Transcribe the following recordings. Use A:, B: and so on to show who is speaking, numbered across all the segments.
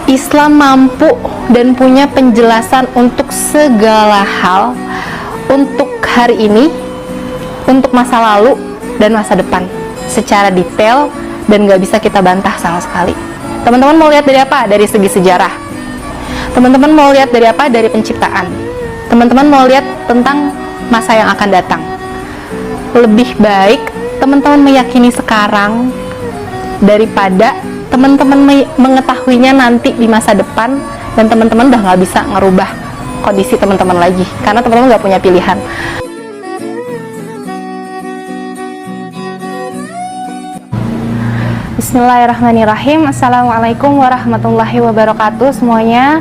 A: Islam mampu dan punya penjelasan untuk segala hal, untuk hari ini, untuk masa lalu, dan masa depan secara detail dan gak bisa kita bantah sama sekali. Teman-teman mau lihat dari apa? Dari segi sejarah. Teman-teman mau lihat dari apa? Dari penciptaan. Teman-teman mau lihat tentang masa yang akan datang. Lebih baik teman-teman meyakini sekarang daripada teman-teman mengetahuinya nanti di masa depan dan teman-teman udah nggak bisa ngerubah kondisi teman-teman lagi karena teman-teman nggak punya pilihan. Bismillahirrahmanirrahim. Assalamualaikum warahmatullahi wabarakatuh semuanya.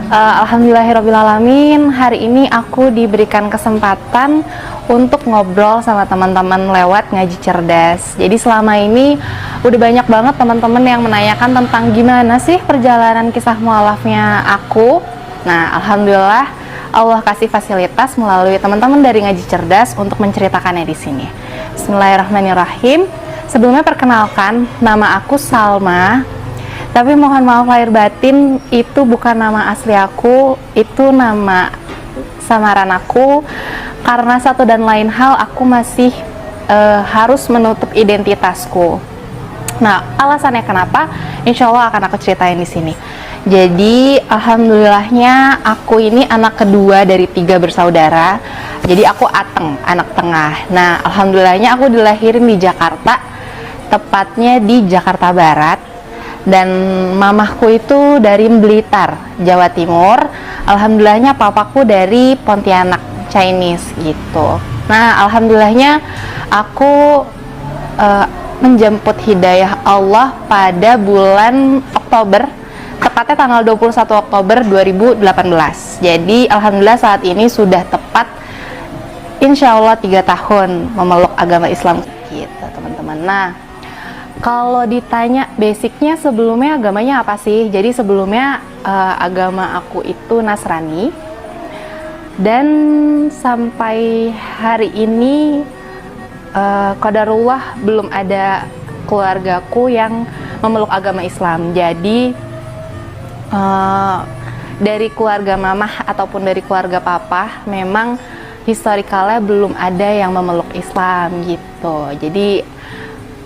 A: Alhamdulillahirrabbilalamin. Hari ini aku diberikan kesempatan untuk ngobrol sama teman-teman lewat ngaji cerdas. Jadi selama ini udah banyak banget teman-teman yang menanyakan tentang gimana sih perjalanan kisah mualafnya aku. Nah, alhamdulillah Allah kasih fasilitas melalui teman-teman dari ngaji cerdas untuk menceritakannya di sini. Bismillahirrahmanirrahim. Sebelumnya perkenalkan, nama aku Salma. Tapi mohon maaf lahir batin, itu bukan nama asli aku, itu nama samaran aku. Karena satu dan lain hal, aku masih harus menutup identitasku. Nah, alasannya kenapa? Insya Allah akan aku ceritain di sini. Jadi, alhamdulillahnya aku ini anak kedua dari 3 bersaudara. Jadi aku Ateng, anak tengah. Nah, alhamdulillahnya aku dilahirin di Jakarta, tepatnya di Jakarta Barat. Dan mamahku itu dari Blitar, Jawa Timur. Alhamdulillahnya papaku dari Pontianak, Chinese gitu. Nah, alhamdulillahnya aku menjemput hidayah Allah pada bulan Oktober, tepatnya tanggal 21 Oktober 2018. Jadi alhamdulillah saat ini sudah tepat insya Allah 3 tahun memeluk agama Islam gitu teman-teman. Nah, kalau ditanya basicnya sebelumnya agamanya apa sih? Jadi sebelumnya agama aku itu Nasrani. Dan sampai hari ini qadarullah belum ada keluargaku yang memeluk agama Islam. Jadi dari keluarga mamah ataupun dari keluarga papa memang historikalnya belum ada yang memeluk Islam gitu. Jadi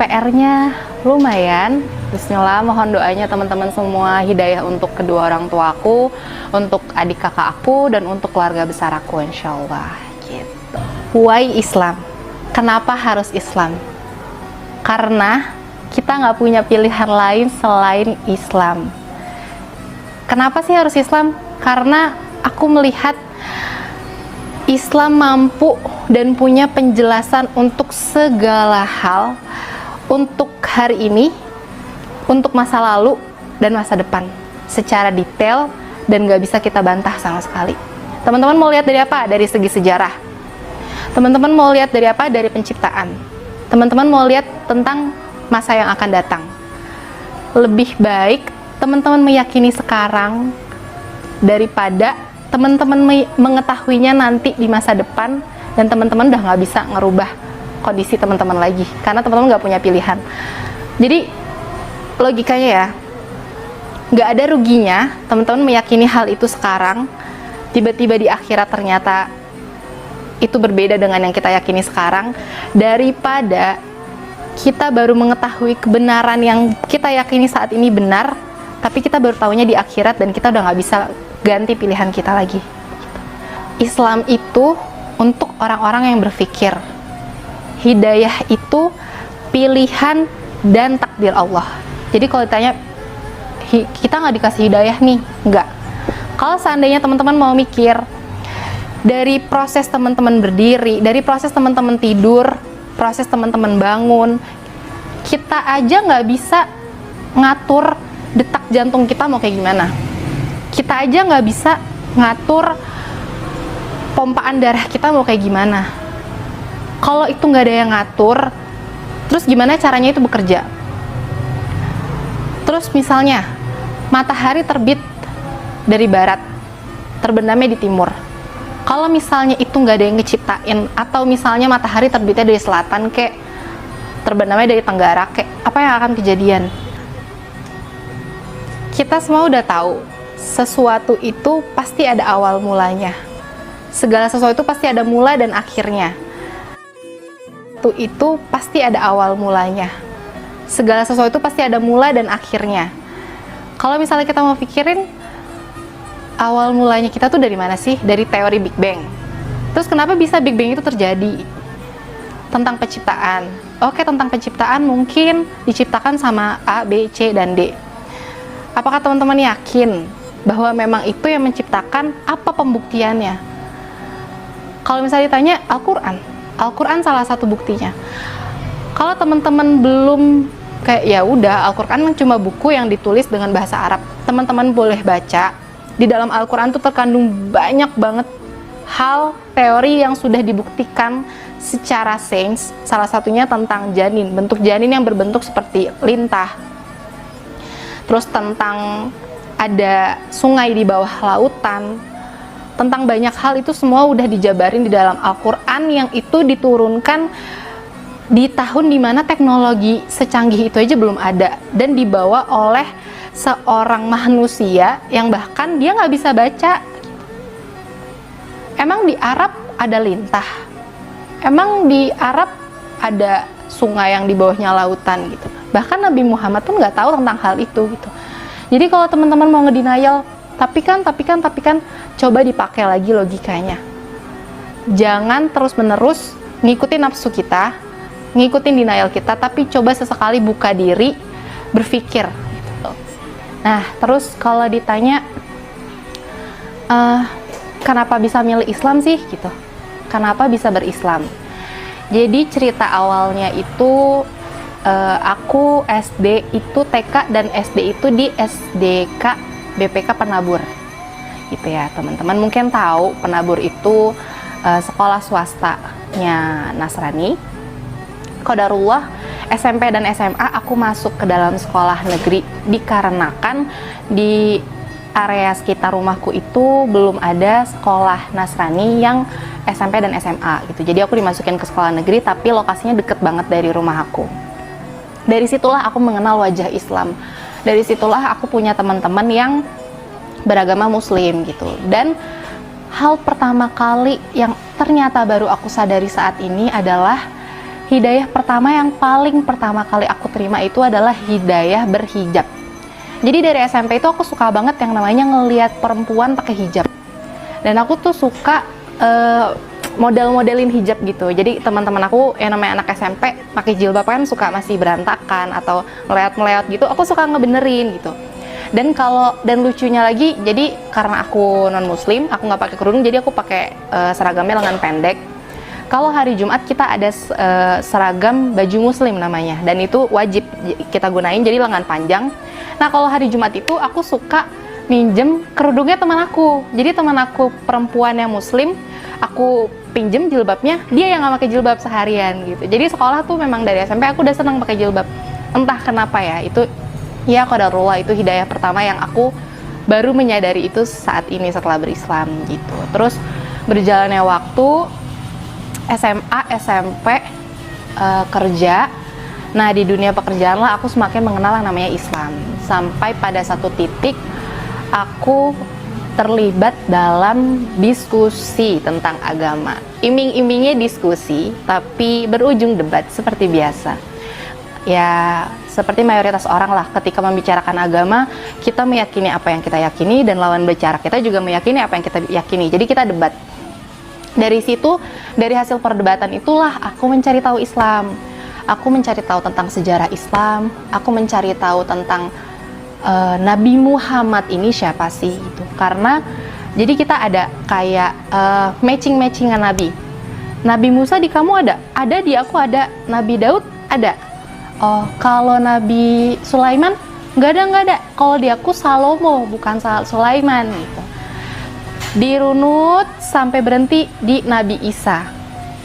A: PR-nya lumayan. Bismillah, mohon doanya teman-teman semua, hidayah untuk kedua orang tuaku, untuk adik kakak aku, dan untuk keluarga besar aku insya Allah gitu. Why Islam? Kenapa harus Islam? Karena kita nggak punya pilihan lain selain Islam. Kenapa sih harus Islam? Karena aku melihat Islam mampu dan punya penjelasan untuk segala hal, untuk hari ini, untuk masa lalu, dan masa depan secara detail dan gak bisa kita bantah sama sekali. Teman-teman mau lihat dari apa? Dari segi sejarah. Teman-teman mau lihat dari apa? Dari penciptaan. Teman-teman mau lihat tentang masa yang akan datang. Lebih baik teman-teman meyakini sekarang daripada teman-teman mengetahuinya nanti di masa depan dan teman-teman udah gak bisa ngerubah kondisi teman-teman lagi karena teman-teman nggak punya pilihan. Jadi logikanya ya, nggak ada ruginya teman-teman meyakini hal itu sekarang, tiba-tiba di akhirat ternyata itu berbeda dengan yang kita yakini sekarang, daripada kita baru mengetahui kebenaran yang kita yakini saat ini benar, tapi kita baru tahunya di akhirat dan kita udah nggak bisa ganti pilihan kita lagi. Islam itu untuk orang-orang yang berpikir. Hidayah itu pilihan dan takdir Allah. Jadi kalau ditanya kita nggak dikasih hidayah nih, nggak. Kalau seandainya teman-teman mau mikir dari proses teman-teman berdiri, dari proses teman-teman tidur, proses teman-teman bangun, kita aja nggak bisa ngatur detak jantung kita mau kayak gimana. Kita aja nggak bisa ngatur pompaan darah kita mau kayak gimana. Kalau itu nggak ada yang ngatur, terus gimana caranya itu bekerja? Terus misalnya, matahari terbit dari barat, terbenamnya di timur. Kalau misalnya itu nggak ada yang ngeciptain, atau misalnya matahari terbitnya dari selatan, kayak terbenamnya dari tenggara, kayak apa yang akan kejadian? Kita semua udah tahu, sesuatu itu pasti ada awal mulanya. Segala sesuatu itu pasti ada mula dan akhirnya. Itu pasti ada awal mulanya. Segala sesuatu itu pasti ada mula dan akhirnya. Kalau misalnya kita mau pikirin, awal mulanya kita tuh dari mana sih? Dari teori Big Bang. Terus kenapa bisa Big Bang itu terjadi? Tentang penciptaan. Oke, tentang penciptaan mungkin diciptakan sama A, B, C, dan D. Apakah teman-teman yakin bahwa memang itu yang menciptakan? Apa pembuktiannya? Kalau misalnya ditanya Al-Quran, Al-Quran salah satu buktinya. Kalau teman-teman belum kayak ya udah, Al-Quran cuma buku yang ditulis dengan bahasa Arab. Teman-teman boleh baca. Di dalam Al-Quran tuh terkandung banyak banget hal teori yang sudah dibuktikan secara sains. Salah satunya tentang janin, bentuk janin yang berbentuk seperti lintah. Terus tentang ada sungai di bawah lautan, tentang banyak hal itu semua udah dijabarin di dalam Al-Quran yang itu diturunkan di tahun dimana teknologi secanggih itu aja belum ada dan dibawa oleh seorang manusia yang bahkan dia nggak bisa baca. Emang di Arab ada lintah? Emang di Arab ada sungai yang di bawahnya lautan gitu? Bahkan Nabi Muhammad pun nggak tahu tentang hal itu gitu. Jadi kalau teman-teman mau ngedenial, tapi kan, coba dipakai lagi logikanya. Jangan terus-menerus ngikutin nafsu kita, ngikutin denial kita, tapi coba sesekali buka diri, berpikir. Gitu. Nah, terus kalau ditanya, kenapa bisa milih Islam sih? Gitu. Kenapa bisa berislam? Jadi cerita awalnya itu, aku SD itu TK dan SD itu di SDK BPK Penabur gitu ya teman-teman. Mungkin tahu Penabur itu sekolah swastanya Nasrani. Qadarullah SMP dan SMA aku masuk ke dalam sekolah negeri dikarenakan di area sekitar rumahku itu belum ada sekolah Nasrani yang SMP dan SMA gitu. Jadi aku dimasukin ke sekolah negeri tapi lokasinya deket banget dari rumah aku. Dari situlah aku mengenal wajah Islam. Dari situlah aku punya teman-teman yang beragama Muslim gitu. Dan hal pertama kali yang ternyata baru aku sadari saat ini adalah hidayah pertama yang paling pertama kali aku terima itu adalah hidayah berhijab. Jadi dari SMP itu aku suka banget yang namanya ngelihat perempuan pakai hijab. Dan aku tuh suka model-modelin hijab gitu. Jadi teman-teman aku yang namanya anak SMP pakai jilbab kan suka masih berantakan atau meleot-meleot gitu. Aku suka ngebenerin gitu. Dan lucunya lagi, jadi karena aku non muslim, aku nggak pakai kerudung, jadi aku pakai seragamnya lengan pendek. Kalau hari Jumat kita ada seragam baju muslim namanya, dan itu wajib kita gunain, jadi lengan panjang. Nah kalau hari Jumat itu aku suka minjem kerudungnya teman aku. Jadi teman aku perempuan yang muslim, aku pinjem jilbabnya, dia yang nggak pakai jilbab seharian gitu. Jadi sekolah tuh memang dari SMP aku udah senang pakai jilbab. Entah kenapa ya, itu ya qadarullah, itu hidayah pertama yang aku baru menyadari itu saat ini setelah berislam gitu. Terus berjalannya waktu SMA, SMP, kerja. Nah di dunia pekerjaan lah aku semakin mengenal yang namanya Islam. Sampai pada satu titik aku terlibat dalam diskusi tentang agama. Iming-imingnya diskusi, tapi berujung debat seperti biasa. Ya, seperti mayoritas orang lah, ketika membicarakan agama, kita meyakini apa yang kita yakini, dan lawan bicara kita juga meyakini apa yang kita yakini. Jadi kita debat. Dari situ, dari hasil perdebatan itulah aku mencari tahu Islam. Aku mencari tahu tentang sejarah Islam, aku mencari tahu tentang Nabi Muhammad ini siapa sih gitu. Karena jadi kita ada kayak matching-matchingan Nabi. Nabi Musa di kamu ada? Ada, di aku ada. Nabi Daud ada. Oh, kalau Nabi Sulaiman nggak ada. Kalau di aku Salomo, bukan Sulaiman gitu. Dirunut sampai berhenti di Nabi Isa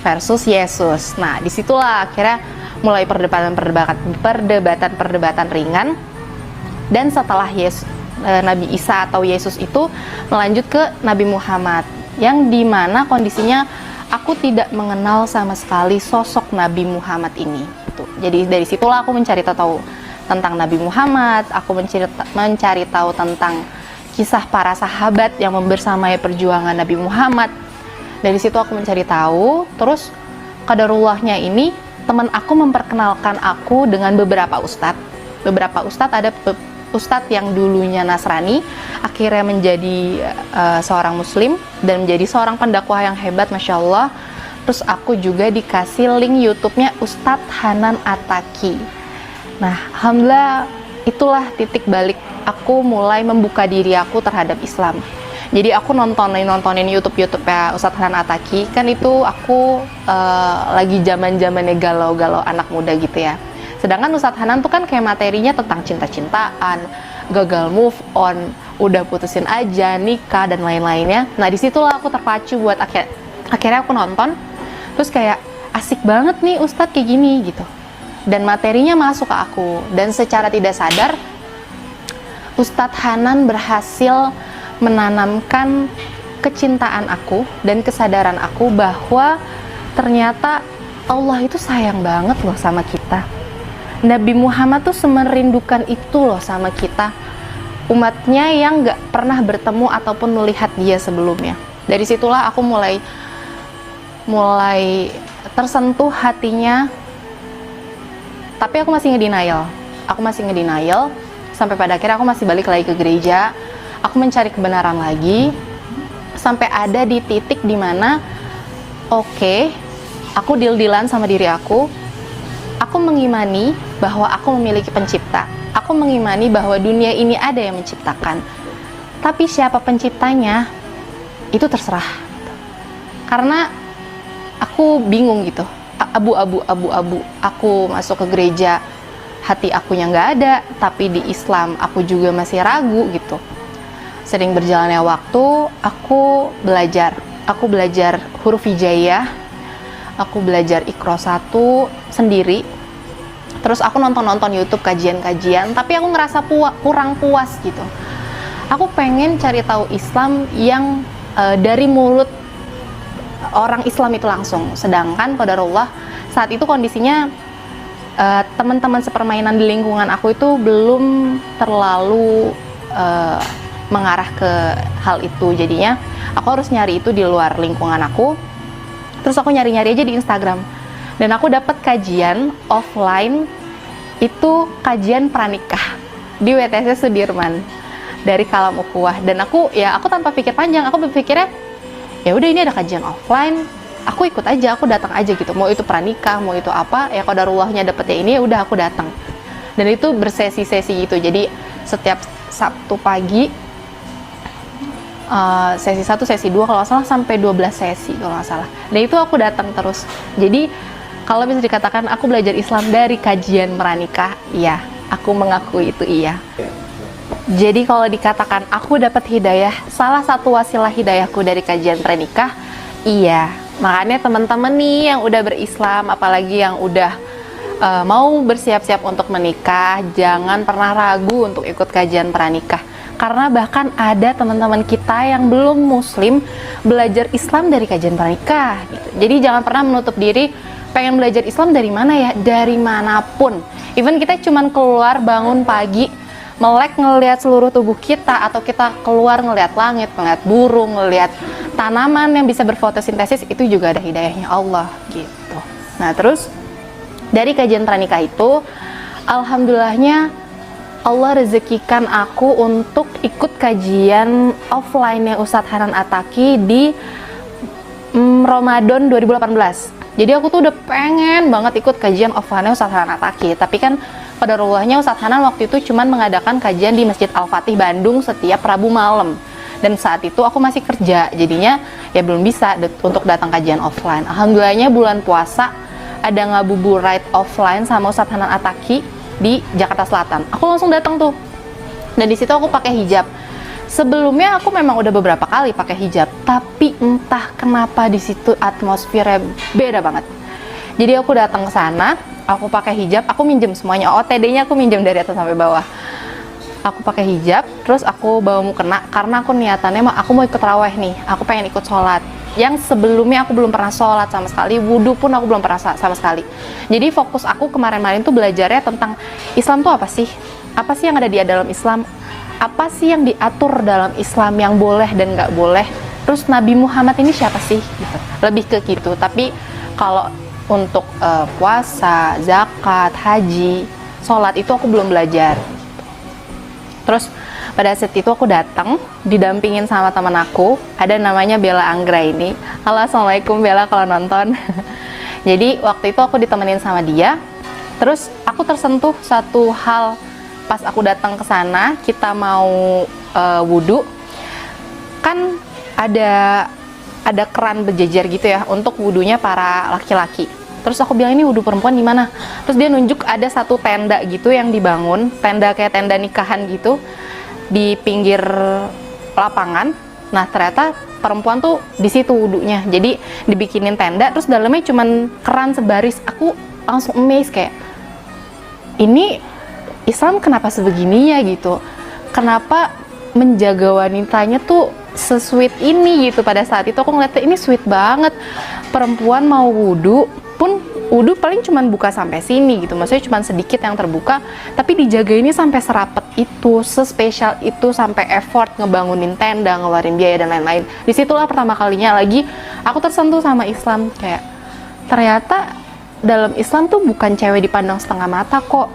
A: versus Yesus. Nah, disitulah akhirnya mulai perdebatan ringan. Dan setelah Nabi Isa atau Yesus itu melanjut ke Nabi Muhammad, yang dimana kondisinya aku tidak mengenal sama sekali sosok Nabi Muhammad ini. Jadi dari situlah aku mencari tahu tentang Nabi Muhammad, aku mencari tahu tentang kisah para sahabat yang membersamai perjuangan Nabi Muhammad. Dari situ aku mencari tahu, terus qadarullahnya ini teman aku memperkenalkan aku dengan beberapa ustadz. Beberapa ustadz, ada ustadz yang dulunya Nasrani, akhirnya menjadi seorang muslim dan menjadi seorang pendakwah yang hebat, Masya Allah. Terus aku juga dikasih link YouTube-nya Ustadz Hanan Attaqi. Nah, alhamdulillah itulah titik balik aku mulai membuka diri aku terhadap Islam. Jadi aku nontonin YouTube-nya Ustadz Hanan Attaqi, kan itu aku lagi zaman-zamannya galau-galau anak muda gitu ya. Sedangkan Ustadz Hanan tuh kan kayak materinya tentang cinta-cintaan, gagal move on, udah putusin aja, nikah dan lain-lainnya. Nah, disitulah aku terpacu buat akhirnya aku nonton, terus kayak asik banget nih Ustadz kayak gini gitu. Dan materinya masuk ke aku, dan secara tidak sadar Ustadz Hanan berhasil menanamkan kecintaan aku dan kesadaran aku bahwa ternyata Allah itu sayang banget loh sama kita. Nabi Muhammad tuh semerindukan itu loh sama kita, umatnya yang gak pernah bertemu ataupun melihat dia sebelumnya. Dari situlah aku mulai tersentuh hatinya, tapi aku masih ngedenial sampai pada akhirnya aku masih balik lagi ke gereja. Aku mencari kebenaran lagi sampai ada di titik dimana oke, aku deal-dealan sama diri aku mengimani bahwa aku memiliki pencipta, aku mengimani bahwa dunia ini ada yang menciptakan, tapi siapa penciptanya itu terserah, karena aku bingung gitu, abu-abu. Aku masuk ke gereja, hati akunya nggak ada, tapi di Islam aku juga masih ragu gitu. Sering berjalannya waktu, aku belajar huruf hijaiyah, aku belajar Iqra 1 sendiri. Terus aku nonton YouTube kajian-kajian, tapi aku ngerasa kurang puas gitu. Aku pengen cari tahu Islam yang dari mulut orang Islam itu langsung. Sedangkan qadarullah saat itu kondisinya teman-teman sepermainan di lingkungan aku itu belum terlalu mengarah ke hal itu. Jadinya aku harus nyari itu di luar lingkungan aku. Terus aku nyari-nyari aja di Instagram, dan aku dapat kajian offline, itu kajian pranikah di WTC Sudirman dari Kalam Ukhuwah. Dan aku tanpa pikir panjang, aku berpikirnya ya udah, ini ada kajian offline, aku ikut aja, aku datang aja gitu. Mau itu pranikah, mau itu apa, ya qadarullahnya dapetnya ini, ya udah aku datang. Dan itu bersesi-sesi gitu. Jadi setiap Sabtu pagi sesi 1, sesi 2 kalau nggak salah, sampai 12 sesi kalau nggak salah. Dan itu aku datang terus. Jadi kalau bisa dikatakan aku belajar Islam dari kajian pranikah, iya, aku mengakui itu iya. Jadi kalau dikatakan aku dapat hidayah, salah satu wasilah hidayahku dari kajian pranikah, iya. Makanya teman-teman nih yang udah berislam, apalagi yang udah mau bersiap-siap untuk menikah, jangan pernah ragu untuk ikut kajian pranikah. Karena bahkan ada teman-teman kita yang belum muslim belajar Islam dari kajian pranikah gitu. Jadi jangan pernah menutup diri, pengen belajar Islam dari mana ya? Dari manapun. Even kita cuman keluar bangun pagi, melek ngelihat seluruh tubuh kita, atau kita keluar ngelihat langit, ngelihat burung, ngelihat tanaman yang bisa berfotosintesis, itu juga ada hidayahnya Allah gitu. Nah, terus dari kajian pranikah itu, alhamdulillahnya Allah rezekikan aku untuk ikut kajian offline-nya Ustadz Hanan Attaqi di Ramadan 2018. Jadi aku tuh udah pengen banget ikut kajian offline-nya Ustadz Hanan Attaqi. Tapi kan qadarullahnya Ustadz Hanan waktu itu cuman mengadakan kajian di Masjid Al-Fatih Bandung setiap Rabu malam. Dan saat itu aku masih kerja, jadinya ya belum bisa untuk datang kajian offline. Alhamdulillahnya bulan puasa ada ngabuburit offline sama Ustadz Hanan Attaqi di Jakarta Selatan. Aku langsung datang tuh, dan di situ aku pakai hijab. Sebelumnya aku memang udah beberapa kali pakai hijab, tapi entah kenapa di situ atmosfernya beda banget. Jadi aku datang ke sana, aku pakai hijab, aku minjem semuanya, OTD-nya aku minjem dari atas sampai bawah. Aku pakai hijab, terus aku bawa mukena karena aku niatannya aku mau ikut raweh nih, aku pengen ikut sholat. yang sebelumnya aku belum pernah sholat sama sekali, wudhu pun aku belum pernah sama sekali. Jadi fokus aku kemarin-marin tuh belajarnya tentang Islam tuh apa sih? Apa sih yang ada di dalam Islam? Apa sih yang diatur dalam Islam yang boleh dan nggak boleh? Terus Nabi Muhammad ini siapa sih? Gitu. Lebih ke gitu. Tapi kalau untuk puasa, zakat, haji, sholat itu aku belum belajar. Terus pada saat itu aku datang didampingin sama teman aku, ada namanya Bella Anggra ini. Halo, assalamualaikum Bella kalau nonton. Jadi waktu itu aku ditemenin sama dia. Terus aku tersentuh satu hal pas aku datang ke sana, kita mau wudhu, kan ada keran berjejer gitu ya untuk wudhunya para laki-laki. Terus aku bilang, ini wudhu perempuan di mana? Terus dia nunjuk ada satu tenda gitu yang dibangun, tenda kayak tenda nikahan gitu di pinggir lapangan. Nah ternyata perempuan tuh di situ wudhunya. Jadi dibikinin tenda, terus dalamnya cuman keran sebaris. Aku langsung amazed kayak, ini Islam kenapa sebegininya gitu? Kenapa menjaga wanitanya tuh se-sweet ini gitu? Pada saat itu aku ngeliatnya ini sweet banget. Perempuan mau wudhu pun wudhu paling cuman buka sampai sini gitu, maksudnya cuman sedikit yang terbuka, tapi dijaga ini sampai serapet itu, sespesial itu, sampai effort ngebangunin tenda, ngeluarin biaya dan lain-lain. Disitulah pertama kalinya lagi aku tersentuh sama Islam, kayak ternyata dalam Islam tuh bukan cewek dipandang setengah mata kok.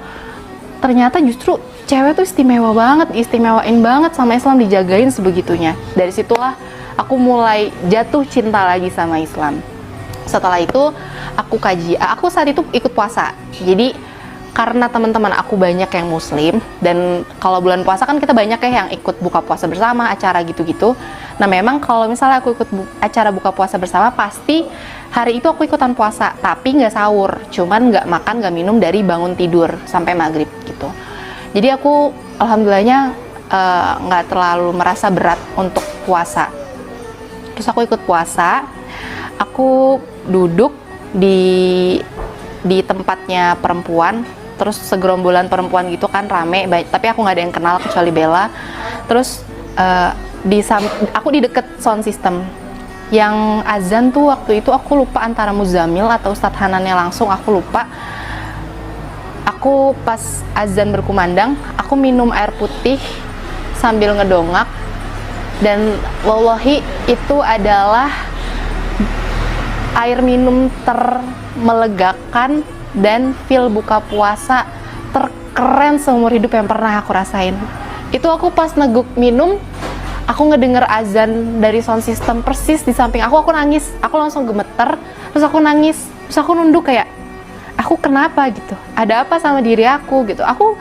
A: Ternyata justru cewek tuh istimewa banget, istimewain banget sama Islam, dijagain sebegitunya. Dari situlah aku mulai jatuh cinta lagi sama Islam. Setelah itu aku kaji, aku saat itu ikut puasa. Jadi karena teman-teman aku banyak yang muslim, dan kalau bulan puasa kan kita banyak ya yang ikut buka puasa bersama, acara gitu-gitu. Nah memang kalau misalnya aku ikut acara buka puasa bersama, pasti hari itu aku ikutan puasa, tapi nggak sahur, cuman nggak makan, nggak minum dari bangun tidur sampai maghrib gitu. Jadi aku alhamdulillahnya nggak terlalu merasa berat untuk puasa. Terus aku ikut puasa, aku duduk di tempatnya perempuan, terus segerombolan perempuan gitu kan, rame, tapi aku nggak ada yang kenal kecuali Bella. Terus aku di deket sound system. Yang azan tuh waktu itu aku lupa antara Muzamil atau Ustadz Hanannya langsung, aku lupa. Aku pas azan berkumandang, aku minum air putih sambil ngedongak, dan wallahi itu adalah air minum termelegakan dan feel buka puasa terkeren seumur hidup yang pernah aku rasain. Itu aku pas neguk minum, aku ngedenger azan dari sound system persis di samping aku nangis. Aku langsung gemeter, terus aku nangis, terus aku nunduk kayak, aku kenapa gitu? Ada apa sama diri aku gitu? Aku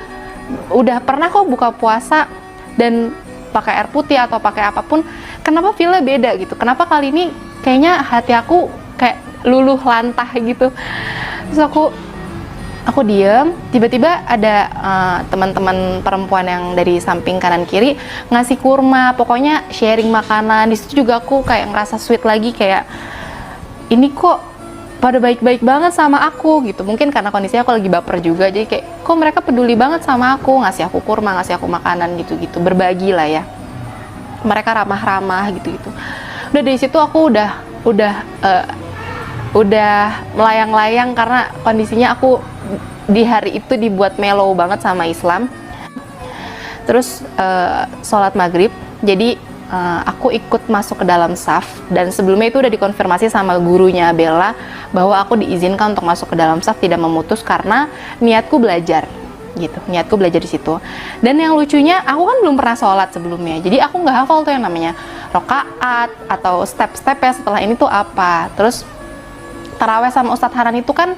A: udah pernah kok buka puasa dan pakai air putih atau pakai apapun, kenapa feel-nya beda gitu? Kenapa kali ini kayaknya hati aku kayak luluh lantah gitu? Terus aku diem, tiba-tiba ada teman-teman perempuan yang dari samping kanan kiri ngasih kurma, pokoknya sharing makanan. Di situ juga aku kayak ngerasa sweet lagi, kayak ini kok pada baik-baik banget sama aku gitu. Mungkin karena kondisinya aku lagi baper juga, jadi kayak kok mereka peduli banget sama aku, ngasih aku kurma, ngasih aku makanan gitu-gitu, berbagi lah ya. Mereka ramah-ramah gitu-gitu. Udah dari situ aku udah melayang-layang karena kondisinya aku di hari itu dibuat mellow banget sama Islam. Terus sholat maghrib, jadi aku ikut masuk ke dalam saf, dan sebelumnya itu udah dikonfirmasi sama gurunya Bella bahwa aku diizinkan untuk masuk ke dalam saf, tidak memutus, karena niatku belajar gitu, niatku belajar di situ. Dan yang lucunya, aku kan belum pernah sholat sebelumnya, jadi aku nggak hafal tuh yang namanya rokaat atau step-stepnya setelah ini tuh apa. Terus taraweh sama Ustadz Hanan itu kan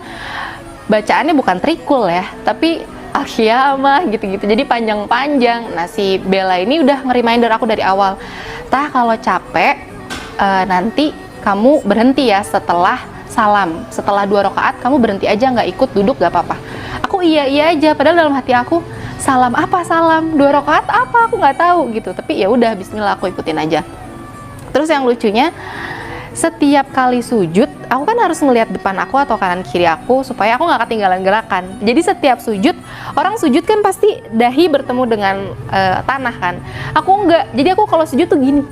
A: bacaannya bukan trikul ya, tapi al-qiyamah gitu-gitu, jadi panjang-panjang. Nah si Bella ini udah nge-reminder aku dari awal, tah kalau capek nanti kamu berhenti ya setelah salam, setelah 2 rakaat kamu berhenti aja, nggak ikut duduk gak apa-apa. Aku iya aja, padahal dalam hati aku, salam apa salam, 2 rakaat apa, aku nggak tahu gitu. Tapi ya udah, bismillah, aku ikutin aja. Terus yang lucunya, setiap kali sujud, aku kan harus ngelihat depan aku atau kanan kiri aku supaya aku nggak ketinggalan gerakan. Jadi setiap sujud, orang sujud kan pasti dahi bertemu dengan tanah kan. Aku nggak, jadi aku kalau sujud tuh gini.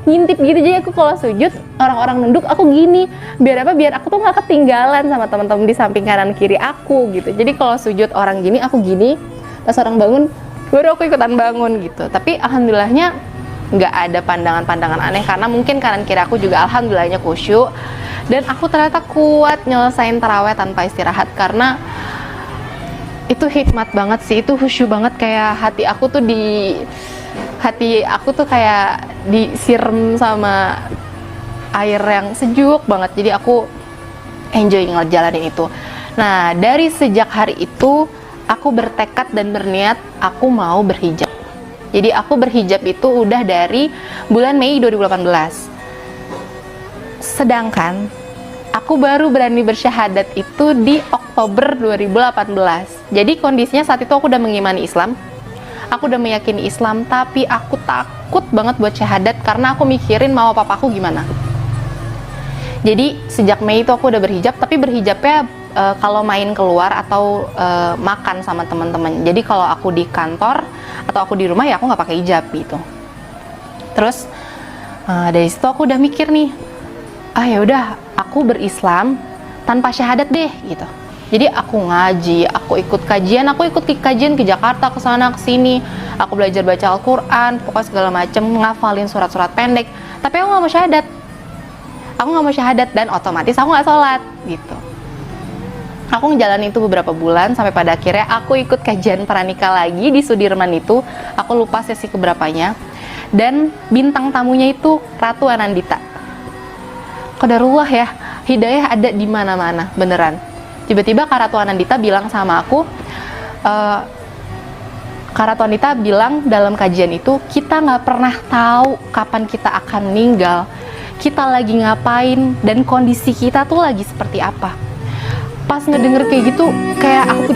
A: ngintip gitu. Jadi aku kalau sujud, orang-orang nunduk, aku gini. Biar apa? Biar aku tuh nggak ketinggalan sama teman-teman di samping kanan kiri aku gitu. Jadi kalau sujud orang gini, aku gini. Pas orang bangun, baru aku ikutan bangun gitu. Tapi alhamdulillahnya nggak ada pandangan-pandangan aneh, karena mungkin kanan kiri aku juga alhamdulillahnya khusyuk. Dan aku ternyata kuat nyelesain taraweh tanpa istirahat, karena itu hikmat banget sih, itu khusyuk banget. Kayak hati aku tuh kayak disiram sama air yang sejuk banget. Jadi aku enjoy ngejalanin itu. Nah, dari sejak hari itu aku bertekad dan berniat aku mau berhijab. Jadi aku berhijab itu udah dari bulan Mei 2018. Sedangkan aku baru berani bersyahadat itu di Oktober 2018. Jadi kondisinya saat itu aku udah mengimani Islam, aku udah meyakini Islam, tapi aku takut banget buat syahadat karena aku mikirin mama papaku gimana. Jadi sejak Mei itu aku udah berhijab, tapi berhijabnya kalau main keluar atau makan sama teman-teman. Jadi kalau aku di kantor atau aku di rumah ya aku nggak pakai hijab gitu. Terus dari situ aku udah mikir nih, ya udah aku berislam tanpa syahadat deh gitu. Jadi aku ngaji, aku ikut kajian ke Jakarta, ke sana, ke sini. Aku belajar baca Al-Quran, pokoknya segala macem, ngafalin surat-surat pendek. Tapi aku nggak mau syahadat. Aku nggak mau syahadat dan otomatis aku nggak sholat gitu. Aku ngejalanin itu beberapa bulan sampai pada akhirnya aku ikut kajian pranikah lagi di Sudirman itu. Aku lupa sesi keberapanya. Dan bintang tamunya itu Ratu Anandita. Qadarullah ya, hidayah ada di mana-mana, beneran. Tiba-tiba Kak Ratu Anandita bilang sama aku, Kak Ratu Anandita bilang dalam kajian itu, kita nggak pernah tahu kapan kita akan meninggal, kita lagi ngapain, dan kondisi kita tuh lagi seperti apa. Pas ngedenger kayak gitu, kayak aku